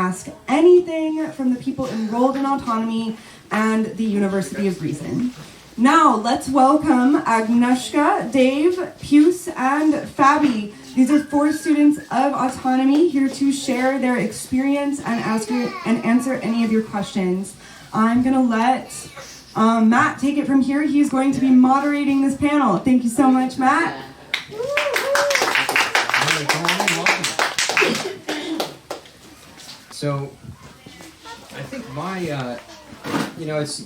ask anything from the people enrolled in Autonomy and the University of Reason. Now, let's welcome Agnieszka, Dave, Pius, and Fabby. These are 4 students of Autonomy here to share their experience and answer any of your questions. I'm going to let Matt take it from here. He's going to be moderating this panel. Thank you so much, Matt. So, I think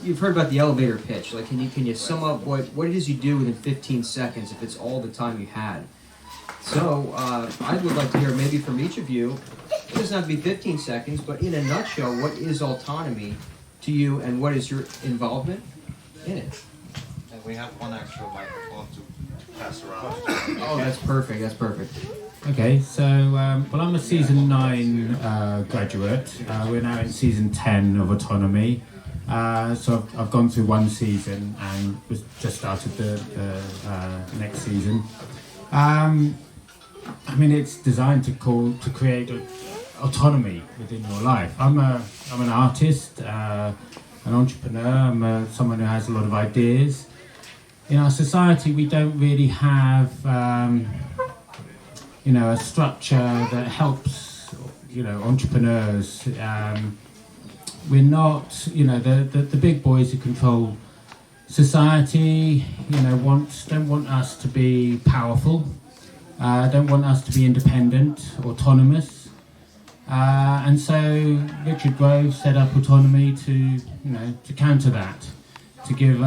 you've heard about the elevator pitch. Like, can you sum up what it is you do within 15 seconds if it's all the time you had? So, I would like to hear maybe from each of you. It doesn't have to be 15 seconds, but in a nutshell, what is Autonomy to you, and what is your involvement in it? And we have one extra microphone to pass around. Oh, that's perfect. Okay, so I'm a season 9 graduate. We're now in season 10 of Autonomy. So I've gone through one season and just started the next season. It's designed to create autonomy within your life. I'm an artist, an entrepreneur. I'm someone who has a lot of ideas. In our society, we don't really have a structure that helps entrepreneurs. We're not the big boys who control society. Don't want us to be powerful. Don't want us to be independent, autonomous. And so Richard Grove set up Autonomy to counter that, to give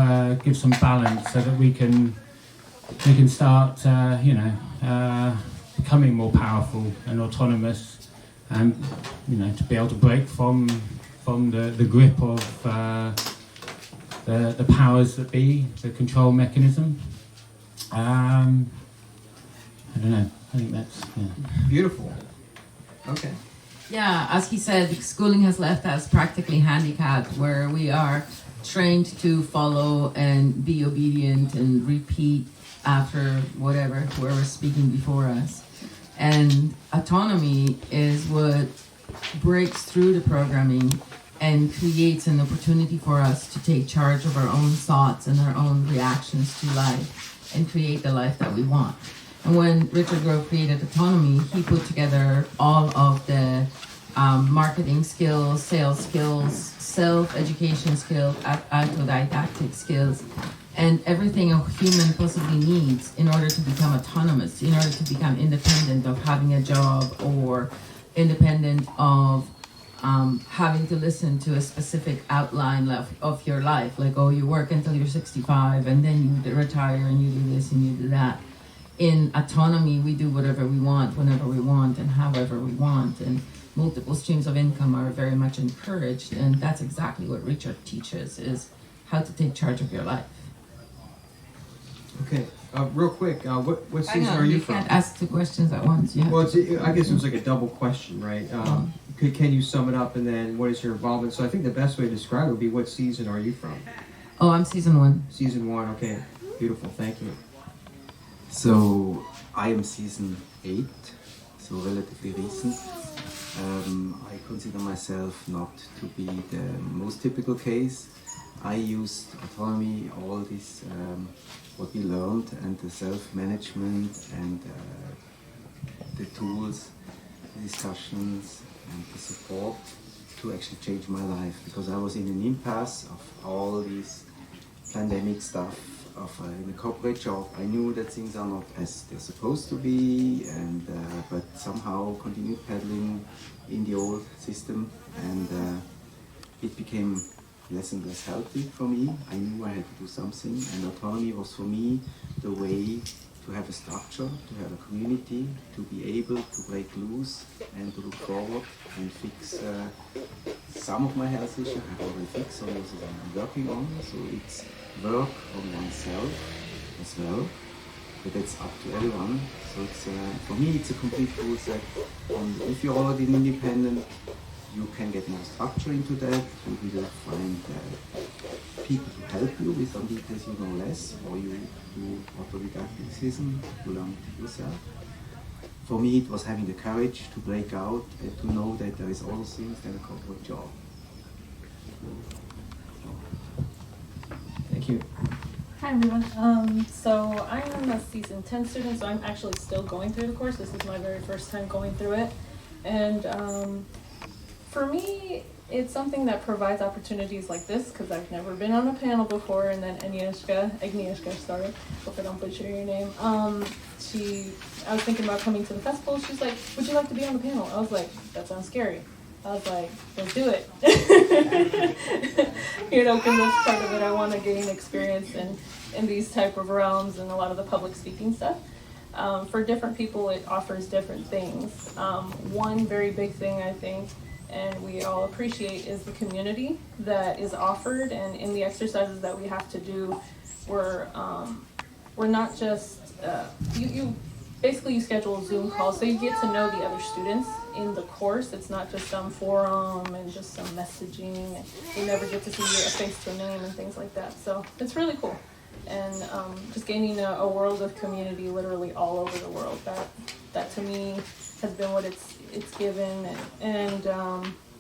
some balance so that we can start becoming more powerful and autonomous, and to be able to break from the grip of the powers that be, the control mechanism. I don't know. I think that's Beautiful. Okay. Yeah, as he said, schooling has left us practically handicapped, where we are trained to follow and be obedient and repeat after whoever's speaking before us. And Autonomy is what breaks through the programming and creates an opportunity for us to take charge of our own thoughts and our own reactions to life and create the life that we want. And when Richard Grove created Autonomy, he put together all of the marketing skills, sales skills, self-education skills, autodidactic skills, and everything a human possibly needs in order to become autonomous, in order to become independent of having a job, or independent of having to listen to a specific outline of your life. Like, you work until you're 65 and then you retire and you do this and you do that. In Autonomy, we do whatever we want, whenever we want, and however we want. And multiple streams of income are very much encouraged. And that's exactly what Richard teaches, is how to take charge of your life. Okay, real quick, what season are you from? You can't ask 2 questions at once. Yeah. Well, I guess it was like a double question, right? Can you sum it up, and then what is your involvement? So I think the best way to describe it would be, what season are you from? Oh, I'm season 1. Season 1, okay. Beautiful, thank you. So I am season 8, so relatively recent. I consider myself not to be the most typical case. I used Autonomy, all this, what we learned, and the self-management, and the tools, the discussions, and the support to actually change my life, because I was in an impasse of all this pandemic stuff, in a corporate job. I knew that things are not as they're supposed to be, and but somehow continued pedaling in the old system, and it became less and less healthy for me. I knew I had to do something, and Autonomy was for me the way to have a structure, to have a community, to be able to break loose and to look forward and fix some of my health issues. I have already fixed, some of those I'm working on, so it's work on oneself as well, but that's up to everyone. So it's for me it's a complete tool set. If you're already independent, you can get more structure into that. You will find people to help you with some details you know less, or you do autodidacticism, you learn it yourself. for me it was having the courage to break out and to know that there is other things than a corporate job. Thank you. Hi everyone. So I am a season 10 student, so I'm actually still going through the course. This is my very first time going through it. And for me, it's something that provides opportunities like this, because I've never been on a panel before. And then Agnieszka, sorry, hope I don't butcher your name. I was thinking about coming to the festival. She's like, would you like to be on the panel? I was like, that sounds scary. I was like, let's do it. You know, because that's part of it. I want to gain experience in these type of realms and a lot of the public speaking stuff. For different people, it offers different things. One very big thing, I think, and we all appreciate, is the community that is offered. And in the exercises that we have to do, we're not just, basically you schedule Zoom calls, so you get to know the other students in the course. It's not just some forum and just some messaging. You never get to see a face to a name and things like that. So it's really cool. And just gaining a world of community literally all over the world. That to me has been what it's given. And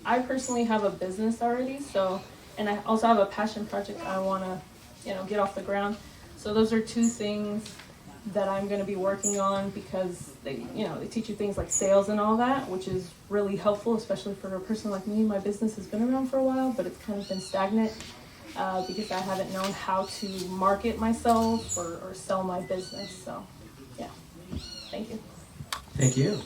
I personally have a business already, and I also have a passion project I want to, get off the ground. So those are two things that I'm going to be working on, because they teach you things like sales and all that, which is really helpful, especially for a person like me. My business has been around for a while, but it's kind of been stagnant because I haven't known how to market myself or sell my business. So, yeah. Thank you. Thank you.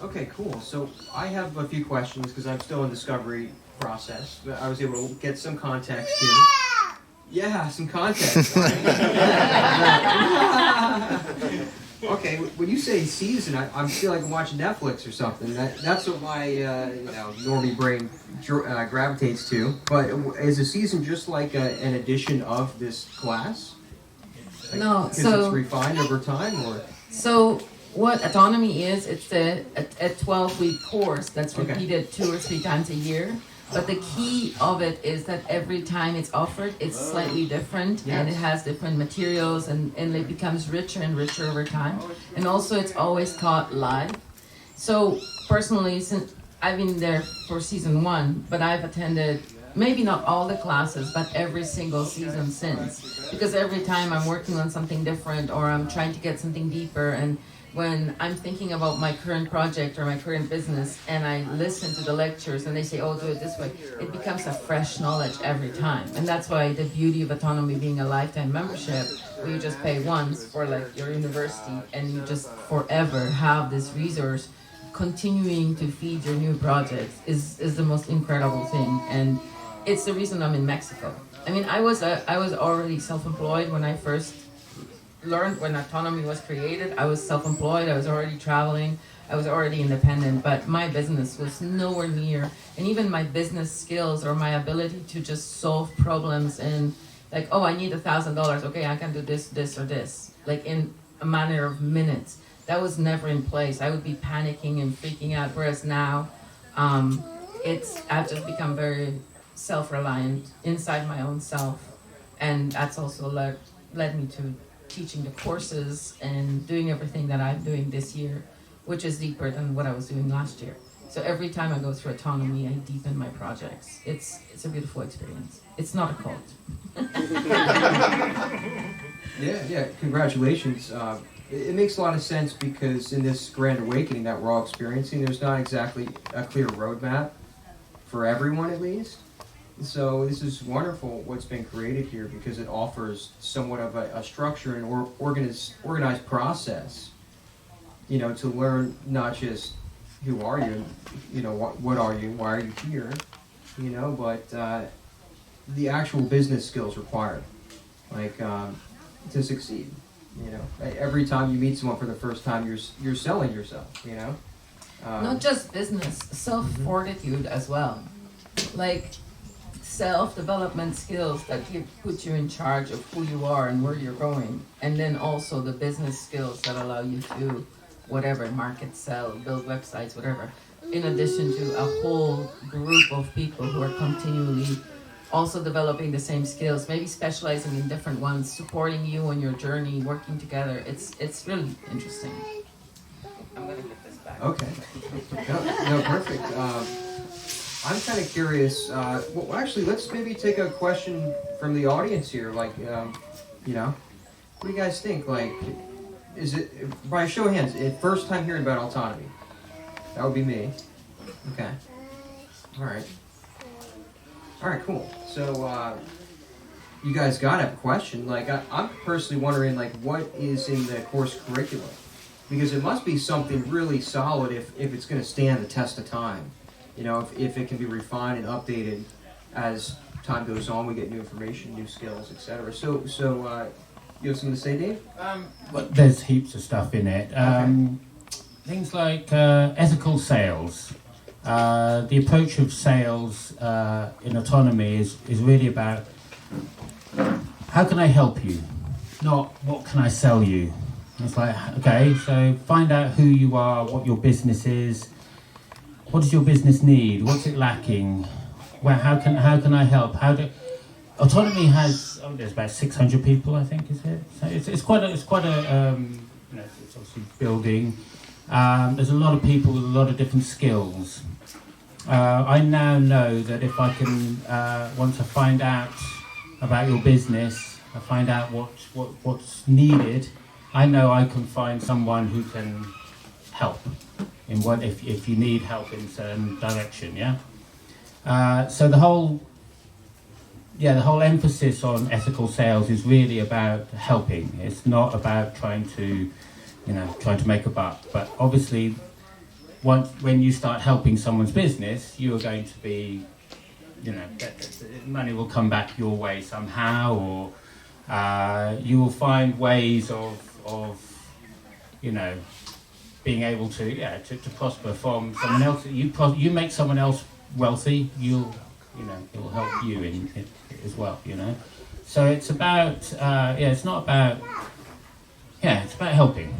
Okay, cool. So I have a few questions because I'm still in discovery process. But I was able to get some context here. Yeah, some context. Okay, when you say season, I feel like I'm watching Netflix or something. That's what my normie brain gravitates to. But is a season just like an edition of this class? No, because so it's refined over time, or so what Autonomy is, it's a 12-week course that's Okay. repeated 2 or 3 times a year. But the key of it is that every time it's offered, it's slightly different, and it Yes. has different materials, and it becomes richer and richer over time. And also, it's always taught live. So personally, since I've been there for season 1, but I've attended maybe not all the classes, but every single season since. Because every time I'm working on something different, or I'm trying to get something deeper, and when I'm thinking about my current project or my current business, and I listen to the lectures and they say, oh, do it this way, it becomes a fresh knowledge every time. And that's why the beauty of Autonomy being a lifetime membership, where you just pay once for like your university, and you just forever have this resource continuing to feed your new projects is the most incredible thing. And it's the reason I'm in Mexico. I mean, I was already self-employed when I first learned, when Autonomy was created. I was self-employed, I was already traveling, I was already independent, but my business was nowhere near, and even my business skills or my ability to just solve problems in, like, oh, I need $1,000, okay, I can do this, this, or this, like in a matter of minutes. That was never in place. I would be panicking and freaking out, whereas now, I've just become very self-reliant inside my own self, and that's also led me to teaching the courses and doing everything that I'm doing this year, which is deeper than what I was doing last year. So every time I go through Autonomy, I deepen my projects. It's a beautiful experience. It's not a cult. Yeah, congratulations. It makes a lot of sense, because in this grand awakening that we're all experiencing, there's not exactly a clear roadmap for everyone, at least. So this is wonderful what's been created here, because it offers somewhat of a structure and organized process, to learn not just who are you, what are you, why are you here, but the actual business skills required, like to succeed. Every time you meet someone for the first time, you're selling yourself. Not just business, self-fortitude as well. Like self-development skills that put you in charge of who you are and where you're going. And then also the business skills that allow you to whatever, market, sell, build websites, whatever. In addition to a whole group of people who are continually also developing the same skills, maybe specializing in different ones, supporting you on your journey, working together. It's really interesting. Okay. No, perfect. I'm kind of curious. Well, actually, let's maybe take a question from the audience here. Like, you know, what do you guys think? Like, is it, by show of hands, first time hearing about autonomy? That would be me. Okay. All right. All right, cool. So, you guys got to have a question. Like, I'm personally wondering, like, what is in the course curriculum? Because it must be something really solid if it's going to stand the test of time. You know, if it can be refined and updated as time goes on, we get new information, new skills, etc. So, you have something to say, Dave? Well, there's heaps of stuff in it. Things like ethical sales. The approach of sales in autonomy is really about how can I help you, not what can I sell you. It's like, okay, so find out who you are, what your business is, what does your business need, what's it lacking, how can I help? Autonomy has there's about 600 people, I think, is it? So it's quite a you know, it's obviously building. There's a lot of people with a lot of different skills. I now know that if I can, once I find out about your business, I find out what's needed, I know I can find someone who can help in what if you need help in a certain direction, yeah. So the whole emphasis on ethical sales is really about helping. It's not about trying to make a buck. But obviously, when you start helping someone's business, you are going to be, money will come back your way somehow, or you will find ways of being able to prosper from someone else. You make someone else wealthy, it will help you in it as well. So it's about it's not about it's about helping.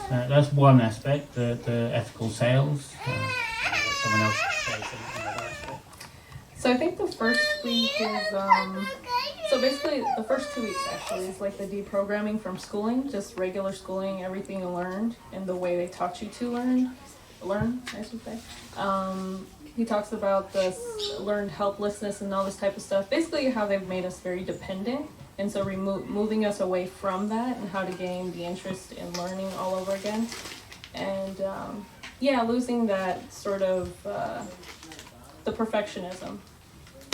That's one aspect, the ethical sales. Someone else say something about that aspect. So I think the first week is, so basically the first 2 weeks actually is like the deprogramming from schooling, just regular schooling, everything you learned and the way they taught you to learn, I should say. He talks about this learned helplessness and all this type of stuff, basically how they've made us very dependent, and so moving us away from that and how to gain the interest in learning all over again. And losing that sort of the perfectionism,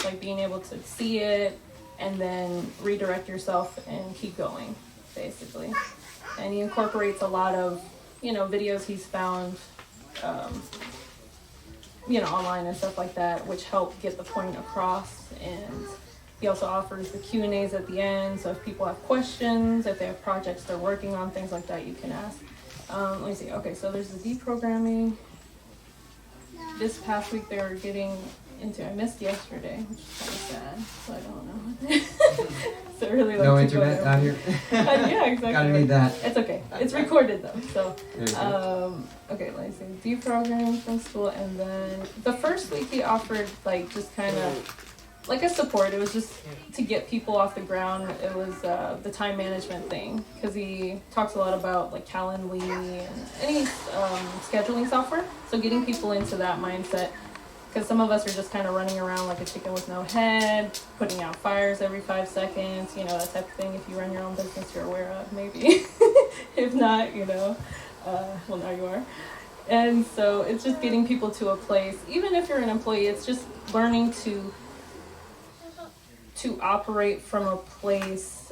like being able to see it and then redirect yourself and keep going, basically. And he incorporates a lot of, videos he's found, online and stuff like that, which help get the point across. And he also offers the Q&As at the end, so if people have questions, if they have projects they're working on, things like that, you can ask. Let me see. Okay, so there's the deprogramming. This past week they were getting into, I missed yesterday, which is kind of sad, so I don't know. So really like no internet out here? Yeah, exactly. Gotta need that. It's okay. It's recorded though, so. Okay, let me see. Deprogramming from school, and then the first week he offered like just kind of like a support. It was just to get people off the ground. It was the time management thing, because he talks a lot about like Calendly and any scheduling software. So getting people into that mindset, because some of us are just kind of running around like a chicken with no head, putting out fires every 5 seconds, that type of thing. If you run your own business, you're aware of, maybe. If not, well, now you are. And so it's just getting people to a place, even if you're an employee, it's just learning to operate from a place,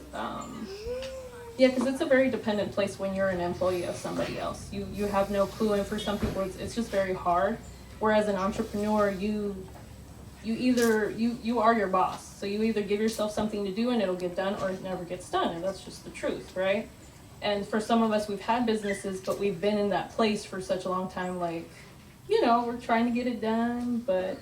because it's a very dependent place when you're an employee of somebody else. You have no clue, and for some people it's just very hard. Whereas an entrepreneur, you are your boss. So you either give yourself something to do and it'll get done, or it never gets done, and that's just the truth, right? And for some of us, we've had businesses, but we've been in that place for such a long time, like, we're trying to get it done, but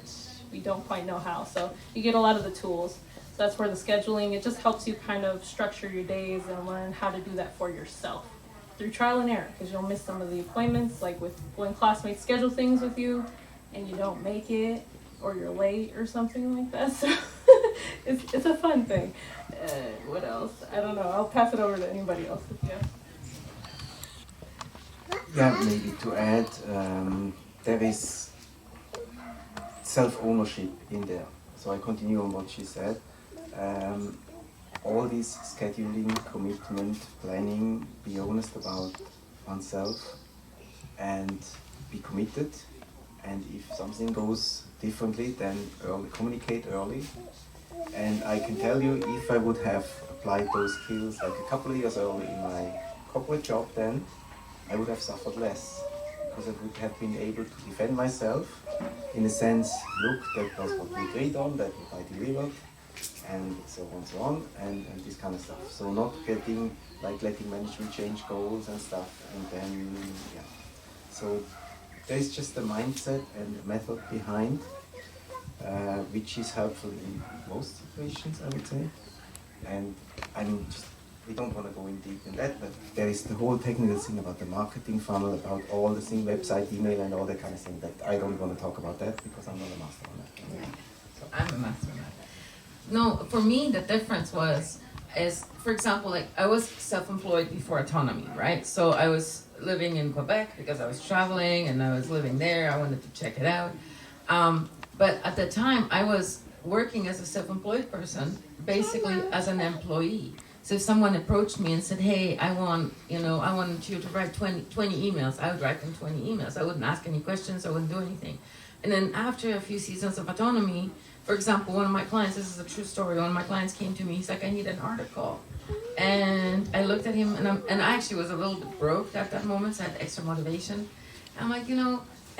we don't quite know how. So you get a lot of the tools. So that's where the scheduling, it just helps you kind of structure your days and learn how to do that for yourself through trial and error, because you'll miss some of the appointments, like with when classmates schedule things with you and you don't make it, or you're late or something like that. So it's a fun thing. What else? I don't know. I'll pass it over to anybody else if you have. Yeah, maybe to add, there is self-ownership in there. So I continue on what she said. All this scheduling, commitment, planning, be honest about oneself and be committed. And if something goes differently, then communicate early. And I can tell you, if I would have applied those skills like a couple of years early in my corporate job, then I would have suffered less, because I would have been able to defend myself in a sense, look, that was what we agreed on, that what I delivered, and so on, and this kind of stuff. So not getting, like letting management change goals and stuff, and then, yeah. So there's just a mindset and a method behind, which is helpful in most situations, I would say. And we don't want to go in deep in that, but there is the whole technical thing about the marketing funnel, about all the thing, website, email, and all that kind of thing, that I don't want to talk about that because I'm not a master on that. Yeah. So I'm a master on that. No, for me, the difference is, for example, like I was self-employed before Autonomy, right? So I was living in Quebec because I was traveling and I was living there. I wanted to check it out. But at the time, I was working as a self-employed person, basically as an employee. So if someone approached me and said, hey, I want you to write 20 emails, I would write them 20 emails. I wouldn't ask any questions, I wouldn't do anything. And then after a few seasons of Autonomy, for example, one of my clients, this is a true story, one of my clients came to me, he's like, I need an article. And I looked at him, and I actually was a little bit broke at that moment, so I had extra motivation. I'm like,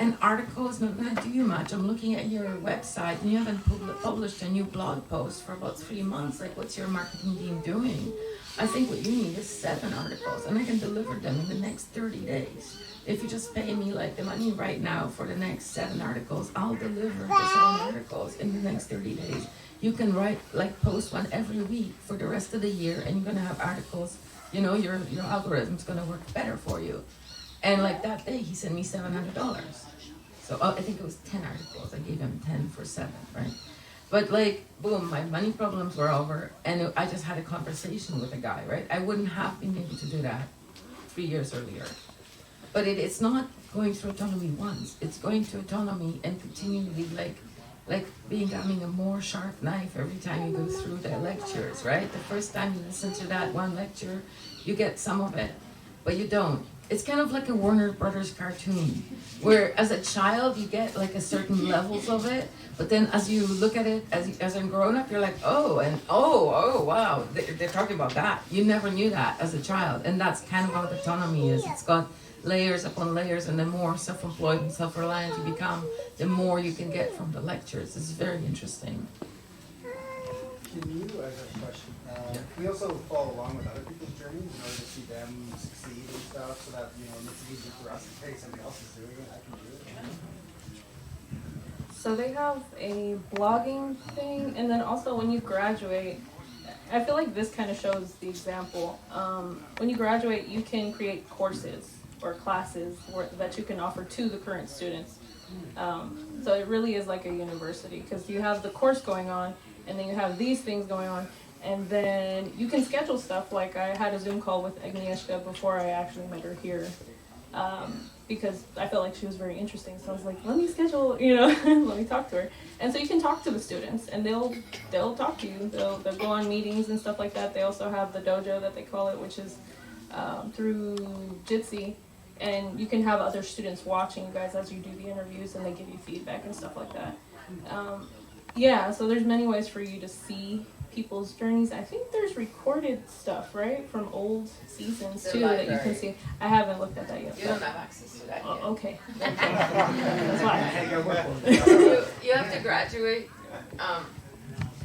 an article is not going to do you much. I'm looking at your website, and you haven't published a new blog post for about 3 months. Like, what's your marketing team doing? I think what you need is 7 articles, and I can deliver them in the next 30 days. If you just pay me like the money right now for the next 7 articles, I'll deliver the 7 articles in the next 30 days. You can post one every week for the rest of the year, and you're going to have articles. Your algorithm's going to work better for you. And like that day, he sent me $700. So I think it was 10 articles. I gave him 10 for 7, right? But like, boom, my money problems were over, and I just had a conversation with a guy, right? I wouldn't have been able to do that 3 years earlier. But it's not going through Autonomy once. It's going through Autonomy and continually like becoming a more sharp knife every time you go through the lectures, right? The first time you listen to that one lecture, you get some of it, but you don't. It's kind of like a Warner Brothers cartoon, where as a child you get like a certain levels of it, but then as you look at it as a grown up, you're like, oh wow, they're talking about that. You never knew that as a child, and that's kind of what Autonomy is. It's got layers upon layers, and the more self-employed and self-reliant you become, the more you can get from the lectures. It's very interesting. Can you, I have a question, can we also follow along with other people's journeys in order to see them succeed and stuff, so that, it makes it easy for us to say somebody else is doing it, I can do it? So they have a blogging thing, and then also when you graduate, I feel like this kind of shows the example. When you graduate, you can create courses or classes that you can offer to the current students. So it really is like a university, because you have the course going on, and then you have these things going on, and then you can schedule stuff. Like I had a Zoom call with Agnieszka before I actually met her here, because I felt like she was very interesting. So I was like, let me schedule, let me talk to her. And so you can talk to the students, and they'll talk to you. They'll go on meetings and stuff like that. They also have the dojo that they call it, which is through Jitsi. And you can have other students watching you guys as you do the interviews, and they give you feedback and stuff like that. So there's many ways for you to see people's journeys. I think there's recorded stuff, right, from old seasons too, that you can see. I haven't looked at that yet. You don't have access to that yet. Okay. That's why. You have to graduate.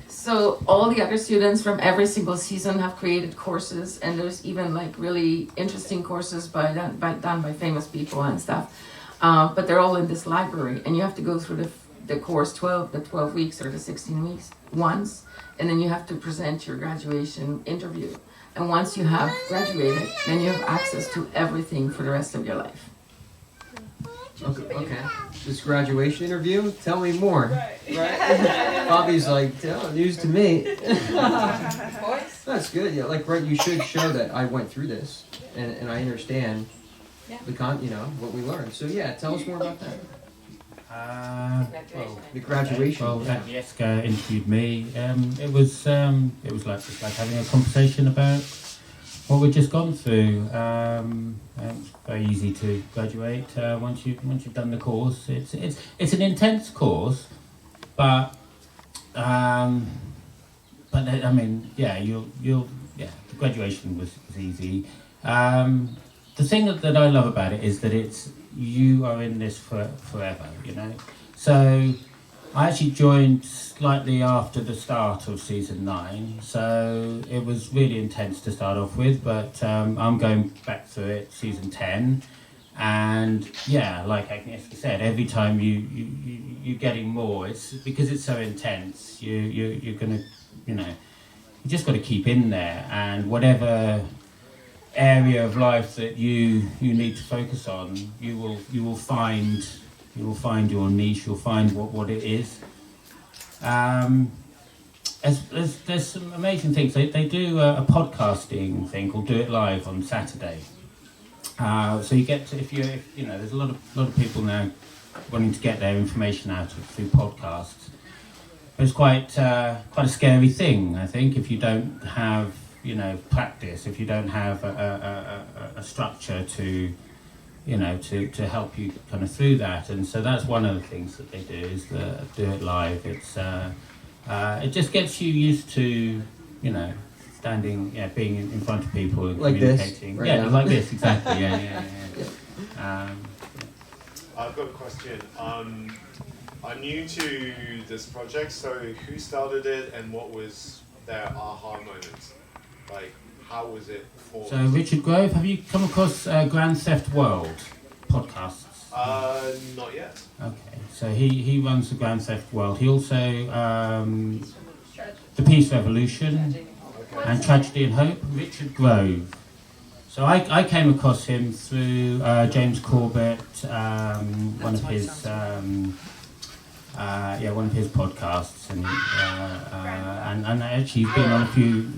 So all the other students from every single season have created courses, and there's even like really interesting courses done by famous people and stuff. But they're all in this library, and you have to go through the course 12 weeks or the 16 weeks once, and then you have to present your graduation interview. And once you have graduated, then you have access to everything for the rest of your life. Okay. This graduation interview? Tell me more. Right. Bobby's like, news to me. That's good. Yeah, you should show that I went through this and I understand what we learned. So yeah, tell us more about that. Well, The graduation. well, Agnieszka interviewed me. It was like just like having a conversation about what we've just gone through. It's very easy to graduate once you've done the course. It's an intense course, but I mean, the graduation was easy. The thing that I love about it is that you are in this forever, you know. So I actually joined slightly after the start of season 9, so it was really intense to start off with, but I'm going back through it, season 10, and yeah, like Agnieszka said, every time you're getting more. It's because it's so intense. You're gonna, you just got to keep in there, and whatever area of life that you need to focus on, you will find your niche. You'll find what it is. There's some amazing things. They do a podcasting thing called Do It Live on Saturday. So you get to, if there's a lot of people now wanting to get their information out through podcasts. But it's quite a scary thing, I think, if you don't have practice, if you don't have a structure to help you kind of through that. And so that's one of the things that they do, is Do It Live. It's it just gets you used to standing, being in front of people and like communicating. This, right now. Like this, exactly. Yeah. I've got a question. I'm new to this project, so who started it and what was their aha moment? Like, how was it formed? So Richard Grove, have you come across Grand Theft World podcasts? Not yet. Okay, so he runs the Grand Theft World. He also the Peace Revolution and Tragedy and Hope. Richard Grove. So I came across him through James Corbett, one of his podcasts, and actually he's been on a few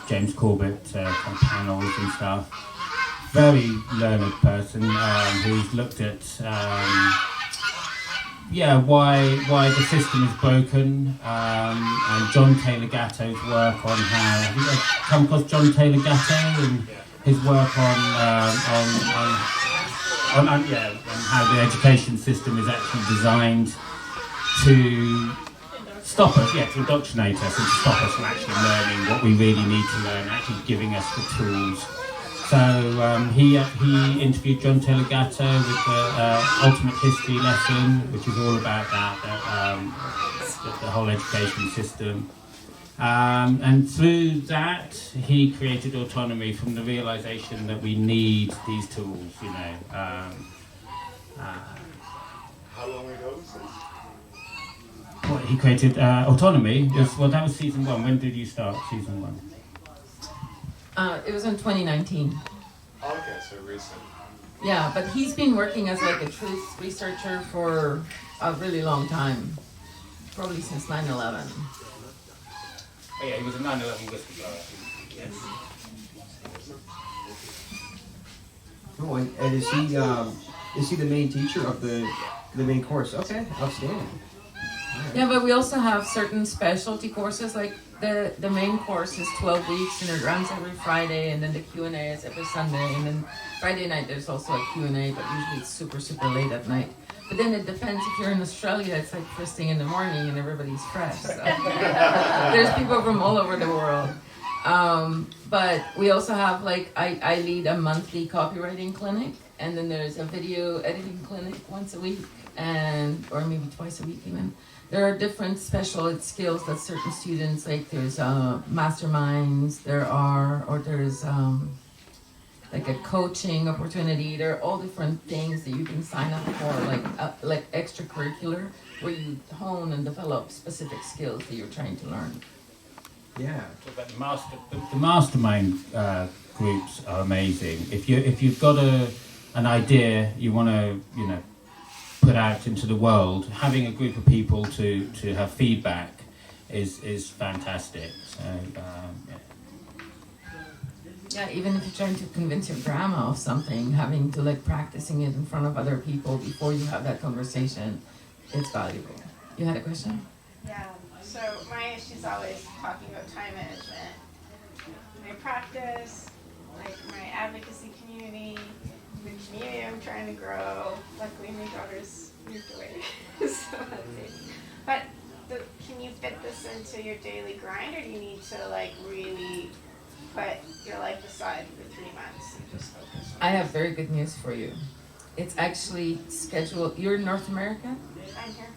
James Corbett kind of panels and stuff. Very learned person who's looked at why the system is broken, and John Taylor Gatto's work on how. Have you come across John Taylor Gatto and his work on how the education system is actually designed to stop us, to indoctrinate us and to stop us from actually learning what we really need to learn, actually giving us the tools. So he interviewed John Taylor Gatto with the Ultimate History lesson, which is all about the whole education system. And through that, he created Autonomy from the realization that we need these tools, How long ago was this? What he created Autonomy that was season 1. When did you start season 1? It was in 2019. Okay, so recent. Yeah, but he's been working as like a truth researcher for a really long time, probably since 9/11. Oh yeah, he was a 9/11 whistleblower. Yes. Oh, and is he the main teacher of the main course? Okay, outstanding. Right. Yeah, but we also have certain specialty courses. Like the main course is 12 weeks and it runs every Friday, and then the Q&A is every Sunday, and then Friday night there's also a Q&A, but usually it's super late at night. But then it depends. If you're in Australia, it's like first thing in the morning and everybody's fresh. So. There's people from all over the world. But we also have, like, I lead a monthly copywriting clinic, and then there's a video editing clinic once a week, or maybe twice a week even. There are different special skills that certain students, like there's masterminds, there's like a coaching opportunity. There are all different things that you can sign up for, like extracurricular, where you hone and develop specific skills that you're trying to learn. Yeah. The mastermind groups are amazing. If you've got an idea you want to put out into the world, having a group of people to have feedback is fantastic. So Yeah, even if you're trying to convince your grandma of something, having to like practicing it in front of other people before you have that conversation, it's valuable. You had a question? Yeah, so Maya, she's always talking about time management. My practice, like my advocacy community, the community I'm trying to grow. Luckily, my daughter's moved away, so that's it. But can you fit this into your daily grind, or do you need to like really put your life aside for 3 months and just focus on I have very good news for you. It's actually scheduled. You're in North America? I'm here.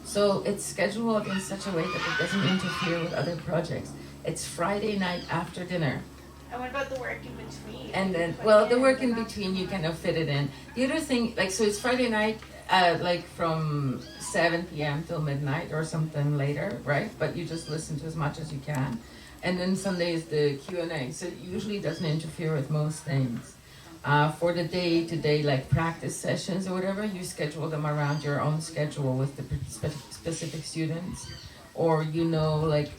So it's scheduled in such a way that it doesn't interfere with other projects. It's Friday night after dinner. And what about the work in between? And then, well, the work in between, you kind of fit it in. The other thing, like, so it's Friday night, like from 7 p.m. till midnight or something later, right? But you just listen to as much as you can. And then Sunday is the Q&A. So it usually doesn't interfere with most things. For the day-to-day, like practice sessions or whatever, you schedule them around your own schedule with the specific students. Or, you know, like,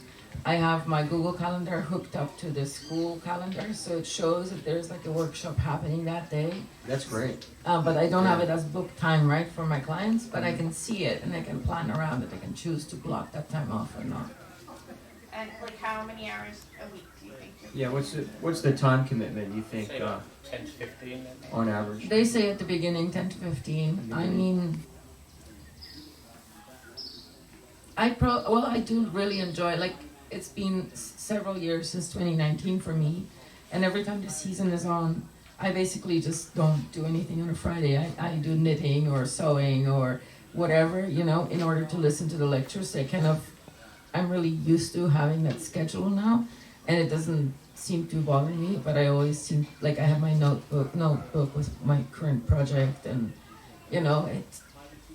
I have my Google Calendar hooked up to the school calendar, so it shows that there's like a workshop happening that day. That's great. But I don't have it as book time, right, for my clients, but I can see it and I can plan around it. I can choose to block that time off or not. And like how many hours a week do you think? Yeah, what's the time commitment you think 10 to 15 on average? They say at the beginning 10 to 15. I mean, I do really enjoy, like, it's been several years since 2019 for me, and every time the season is on, I basically just don't do anything on a Friday. I do knitting or sewing or whatever, you know, in order to listen to the lectures. I'm really used to having that schedule now, and it doesn't seem to bother me, but I always seem like I have my notebook with my current project, and, you know,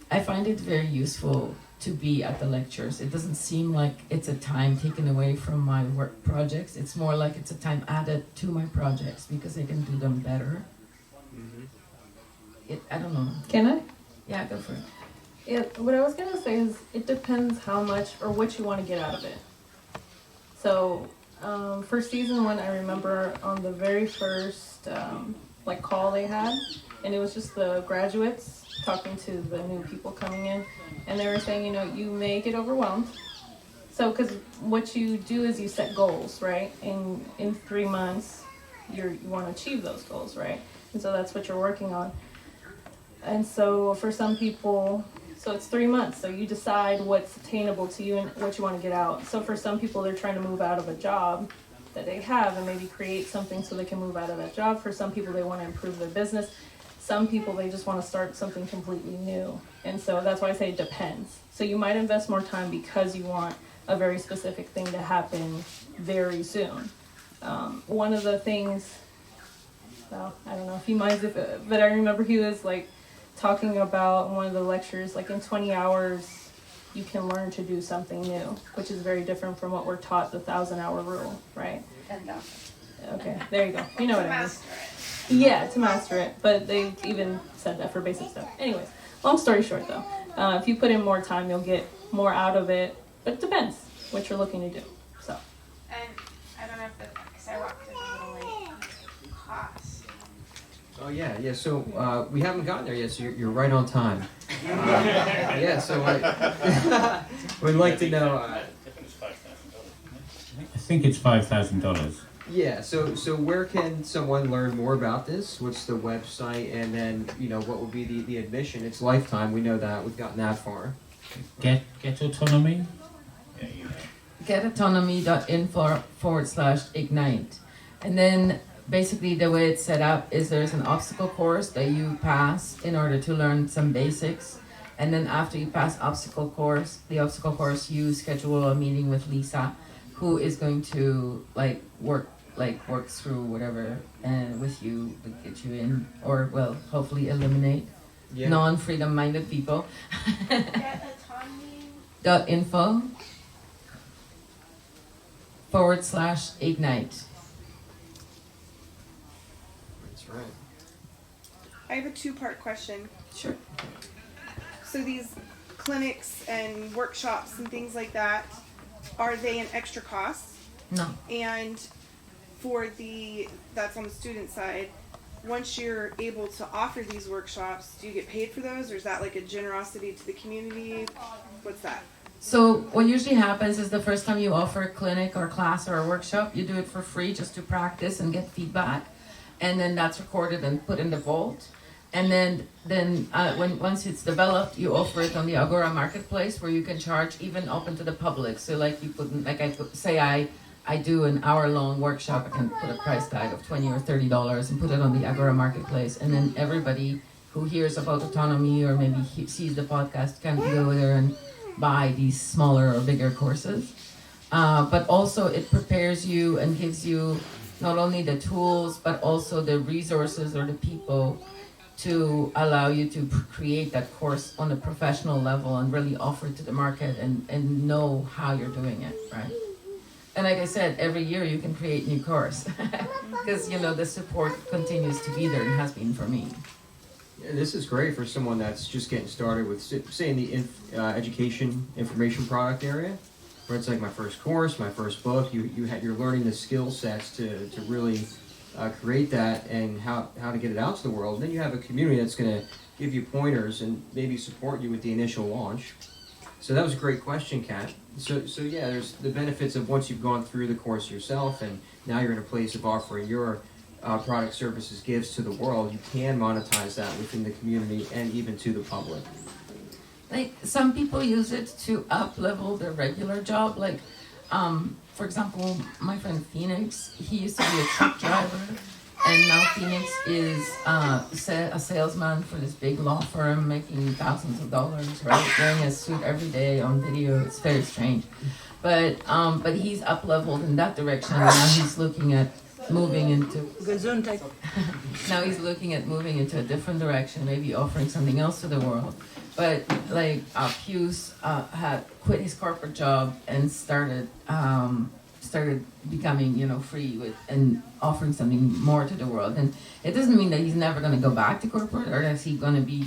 I find it very useful to be at the lectures. It doesn't seem like it's a time taken away from my work projects. It's more like it's a time added to my projects because I can do them better. I don't know. Can I? Yeah, go for it. Yeah, what I was gonna say is it depends how much or what you want to get out of it. So, for season 1, I remember on the very first like call they had, and it was just the graduates talking to the new people coming in, and they were saying, you know, you may get overwhelmed. So, because what you do is you set goals, right? And in 3 months, you want to achieve those goals, right? And so that's what you're working on. And so for some people, so it's 3 months, so you decide what's attainable to you and what you want to get out. So for some people, they're trying to move out of a job that they have and maybe create something so they can move out of that job. For some people, they want to improve their business. Some people, they just want to start something completely new. And so that's why I say it depends. So you might invest more time because you want a very specific thing to happen very soon. One of the things, well, I don't know if he minds if, but I remember he was like talking about in one of the lectures, like in 20 hours, you can learn to do something new, which is very different from what we're taught, the 1,000-hour rule, right? 10,000. Okay, there you go. You know what I mean. Master it. Yeah, to master it, but they even said that for basic stuff. Anyways, long story short though, if you put in more time, you'll get more out of it, but it depends what you're looking to do, so. And I don't know if because I walked in a little late, cost. Oh yeah. So we haven't gotten there yet. So you're right on time. Yeah. So we'd like to know. I think it's $5,000. Yeah. So where can someone learn more about this? What's the website? And then what would be the admission? It's lifetime. We know that. We've gotten that far. Get Autonomy. Getautonomy.info/ignite, and then basically the way it's set up is there's an obstacle course that you pass in order to learn some basics, and then after you pass the obstacle course, you schedule a meeting with Lisa, who is going to work through whatever and with you, get you in, or well, hopefully eliminate non-freedom minded people. .info/ignite. That's right. I have a two-part question. Sure. So these clinics and workshops and things like that, are they an extra cost? No. And that's on the student side, once you're able to offer these workshops, do you get paid for those, or is that like a generosity to the community? What's that? So what usually happens is the first time you offer a clinic or class or a workshop, you do it for free just to practice and get feedback, and then that's recorded and put in the vault. And then once it's developed, you offer it on the Agora marketplace, where you can charge even open to the public. So like you put, I do an hour-long workshop, I can put a price tag of $20 or $30 and put it on the Agora marketplace, and then everybody who hears about autonomy or maybe sees the podcast can go there and buy these smaller or bigger courses. But also it prepares you and gives you not only the tools, but also the resources or the people to allow you to create that course on a professional level and really offer it to the market and know how you're doing it, right? And like I said, every year you can create new course because, the support continues to be there and has been for me. Yeah, this is great for someone that's just getting started with, say, in the education information product area, where it's like my first course, my first book. You're learning the skill sets to really create that and how to get it out to the world. And then you have a community that's going to give you pointers and maybe support you with the initial launch. So that was a great question, Kat. So yeah, there's the benefits of once you've gone through the course yourself and now you're in a place of offering your product, services, gifts to the world. You can monetize that within the community and even to the public. Like some people use it to up-level their regular job. Like, for example, my friend Phoenix, he used to be a truck driver, and now Phoenix is a salesman for this big law firm, making thousands of dollars, right? Wearing a suit every day on video. It's very strange, but he's up-leveled in that direction. And now he's looking at moving into now he's looking at moving into a different direction, maybe offering something else to the world. But like Pius had quit his corporate job and started becoming free with and offering something more to the world. And it doesn't mean that he's never going to go back to corporate or that he's going to be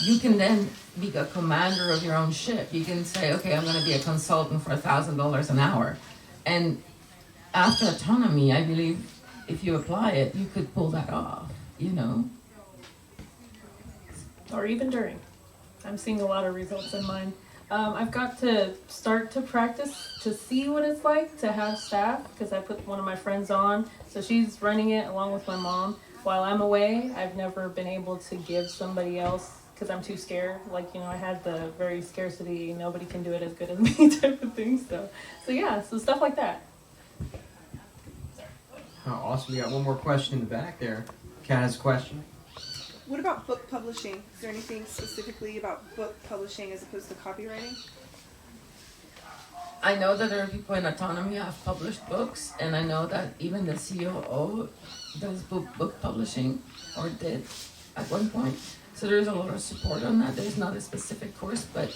you can then be a commander of your own ship. You can say, okay, I'm going to be a consultant for $1,000 an hour, and after autonomy, I believe if you apply it, you could pull that off, Or even during. I'm seeing a lot of results in mine. I've got to start to practice to see what it's like to have staff, because I put one of my friends on. So she's running it along with my mom. While I'm away, I've never been able to give somebody else because I'm too scared. I had the very scarcity, nobody can do it as good as me type of thing. So stuff like that. Oh, awesome. We got one more question in the back there. Kat has a question. What about book publishing? Is there anything specifically about book publishing as opposed to copywriting? I know that there are people in autonomy who have published books, and I know that even the COO does book publishing, or did at one point. So there's a lot of support on that. There's not a specific course, but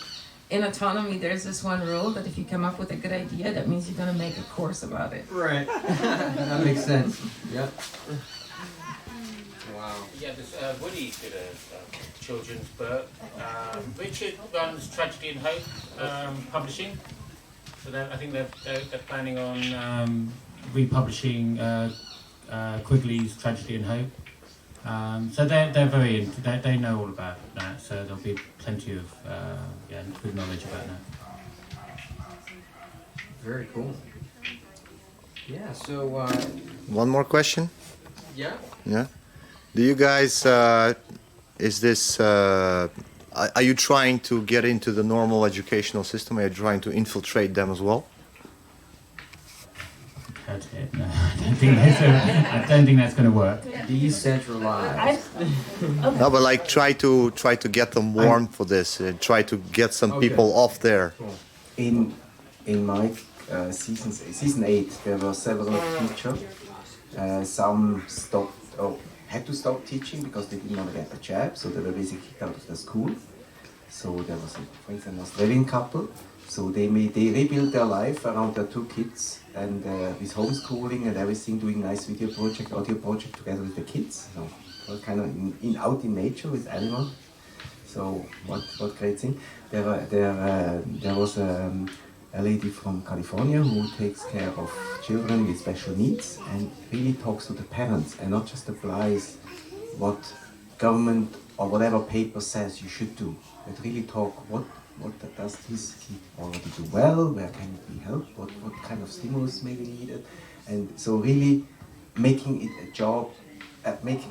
in autonomy, there's this one rule that if you come up with a good idea, that means you're going to make a course about it. Right. That makes sense. Yep. Wow. Yeah, Woody did a children's book. Richard runs Tragedy and Hope Publishing. So I think they're planning on republishing Quigley's Tragedy and Hope. So they're very into that. They know all about that. So there'll be plenty of good knowledge about that. Very cool. Yeah. So. One more question. Yeah. Yeah. Do you guys? Is this? Are you trying to get into the normal educational system? Are you trying to infiltrate them as well? That's it. No, I don't think that's going to work. Decentralized. No, but like try to get them warm for this. Try to get some people off there. Cool. In my season 8, there were several teachers. Some stopped or had to stop teaching because they didn't want to get a job, so they were basically kicked out of the school. So there was, for instance, an Australian couple. So they rebuilt their life around their 2 kids, and with homeschooling and everything, doing nice video project, audio project together with the kids. So all kind of out in nature with animals. So what great thing. There was a a lady from California who takes care of children with special needs and really talks to the parents and not just applies what government or whatever paper says you should do, but really talk what does this kid already do well, where can it be helped, what kind of stimulus may be needed, and so really making it a job, making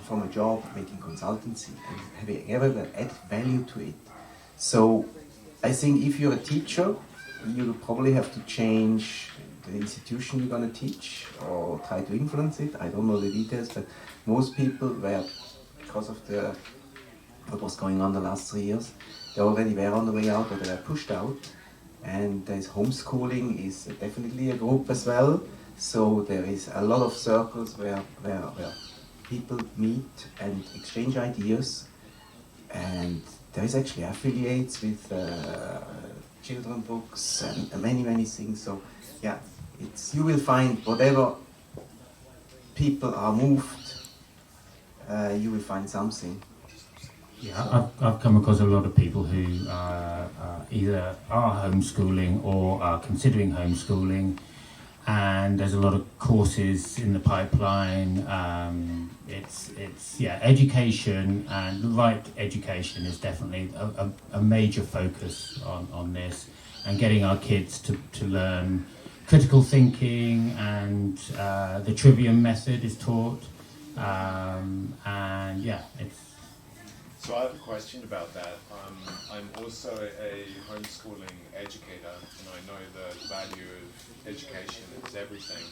consultancy and having ever add value to it. So I think if you're a teacher, you will probably have to change the institution you're going to teach or try to influence it. I don't know the details, but most people were, because of what was going on the last 3 years, they already were on the way out or they were pushed out. And there's homeschooling is definitely a group as well. So there is a lot of circles where people meet and exchange ideas. And there is actually affiliates with children books and many things. So yeah, you will find whatever people are moved, you will find something. Yeah, I've come across a lot of people who either are homeschooling or are considering homeschooling, and there's a lot of courses in the pipeline. Education, and like education is definitely a major focus on this, and getting our kids to learn critical thinking, and the trivium method is taught, and yeah, it's. So I have a question about that. I'm also a homeschooling educator, and I know the value of education is everything.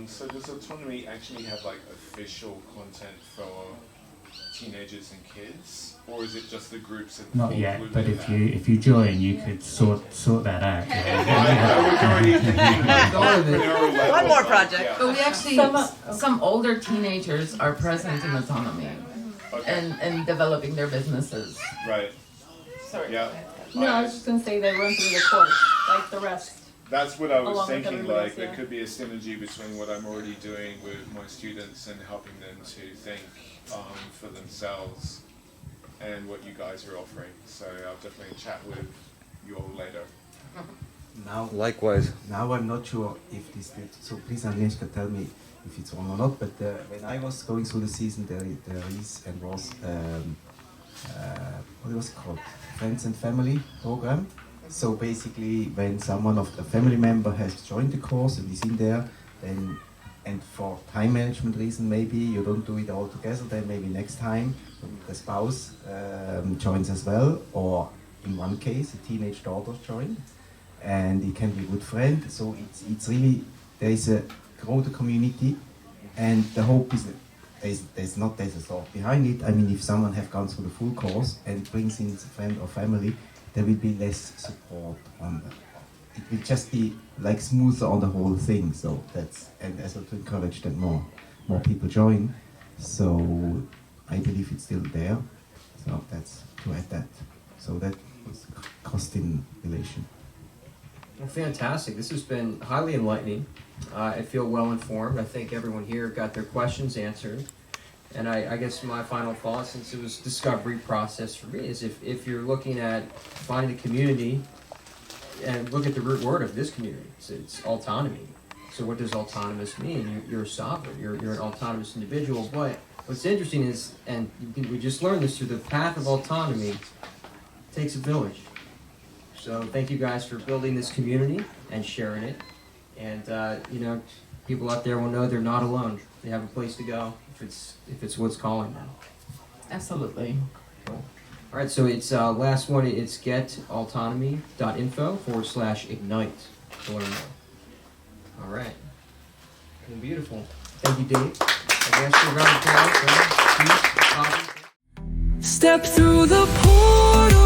So does Autonomy actually have like official content for teenagers and kids, or is it just the groups that? Not yet, but if you join, you could sort that out. One more project. But we actually some older teenagers are present in Autonomy. Okay. And developing their businesses. Right. Sorry. Yeah. No, I was just going to say they run through the course, like the rest. That's what I was Along with thinking, everybody like else, there yeah. could be a synergy between what I'm already doing with my students and helping them to think for themselves and what you guys are offering. So I'll definitely chat with you all later. Now, likewise. Now I'm not sure if this did, so please Agnieszka tell me if it's wrong or not, but when I was going through the season there is and was, what was it called? Friends and Family program. So basically when someone of the family member has joined the course and is in there, then, and for time management reason maybe you don't do it all together, then maybe next time the spouse joins as well, or in one case a teenage daughter joined, and it can be a good friend. So it's really, there is a grow the community, and the hope is that there's a thought behind it. I mean, if someone have gone through the full course and brings in a friend or family, there will be less support on that. It will just be like smoother on the whole thing. So that's, and as well to encourage that more people join. So I believe it's still there. So that's to add that. So that was cost in relation. Well, fantastic. This has been highly enlightening. I feel well informed. I think everyone here got their questions answered. And I guess my final thought, since it was discovery process for me, is if you're looking at finding a community, and look at the root word of this community, it's autonomy. So what does autonomous mean? You're a sovereign, you're an autonomous individual. But what's interesting is, and we just learned this, through the path of autonomy, takes a village. So thank you guys for building this community and sharing it. And people out there will know they're not alone. They have a place to go if it's what's calling them. Absolutely. Cool. All right, so it's last one. It's getautonomy.info/ignite to learn more. All right. Well, beautiful. Thank you, Dave. Agnieszka, round of applause. Step through the portal.